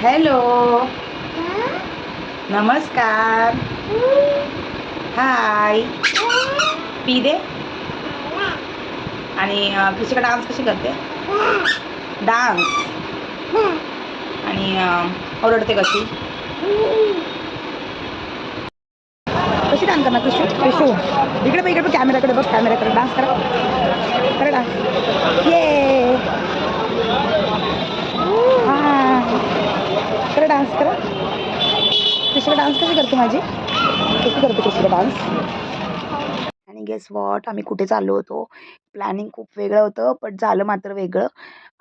Hello, नमस्कार. हाय. P दे. आणि कृषिका dance कशी करते? डान्स. आणि ओरडते कशी? कशी डान्स करणार कृषू? कृषू इकडे बघ, इकडे बघ, कॅमेराकडे बघ, कॅमेराकडे डान्स करा. करा डान्स. ये हां, करा डान्स करा. कृषिका डान्स कशी करते माझी? कशी करते कृषिका डान्स? आणि गेस वॉट, आम्ही कुठे चाललो होतो. प्लॅनिंग खूप वेगळं होतं, पण झालं मात्र वेगळं.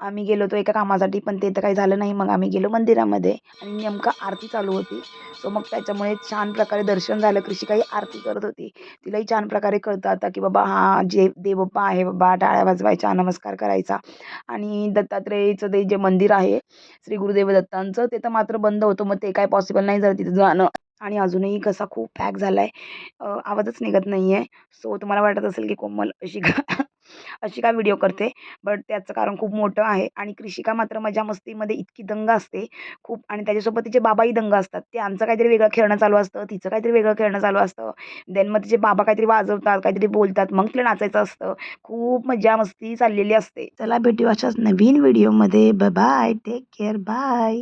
आम्ही गेलो होतो एका कामासाठी, पण ते तर काही झालं नाही. मग आम्ही गेलो मंदिरामध्ये आणि नेमकं आरती चालू होती. सो मग त्याच्यामुळे छान प्रकारे दर्शन झालं. कृषिकाही आरती करत होती. तिलाही छान प्रकारे कळतं आता, की बाबा हा जे देवबाप्पा आहे बाबा, टाळ्या वाजवायच्या, नमस्कार करायचा. आणि दत्तात्रेयचं ते जे मंदिर आहे, श्री गुरुदेव दत्तांचं, ते तर मात्र बंद होतं. मग ते काय पॉसिबल नाही झालं तिथं जाणं. आणि अजूनही घसा खूप पॅक झाला आहे. आवाजच निघत नाही आहे. सो तुम्हाला वाटत असेल की कोमल अशी का अशी का व्हिडिओ करते. बट त्याचं कारण खूप मोठं आहे. आणि कृषिका मात्र मजा मस्तीमध्ये इतकी दंग असते खूप. आणि त्याच्यासोबत तिचे बाबाही दंग असतात. त्यांचं काहीतरी वेगळं खेळणं चालू असतं, तिचं काहीतरी वेगळं खेळणं चालू असतं. देन मग तिचे बाबा काहीतरी वाजवतात, काहीतरी बोलतात, मग तिला नाचायचं असतं. खूप मजा मस्ती चाललेली असते. चला भेटू अशाच नवीन व्हिडिओमध्ये. Bye bye, take care, bye.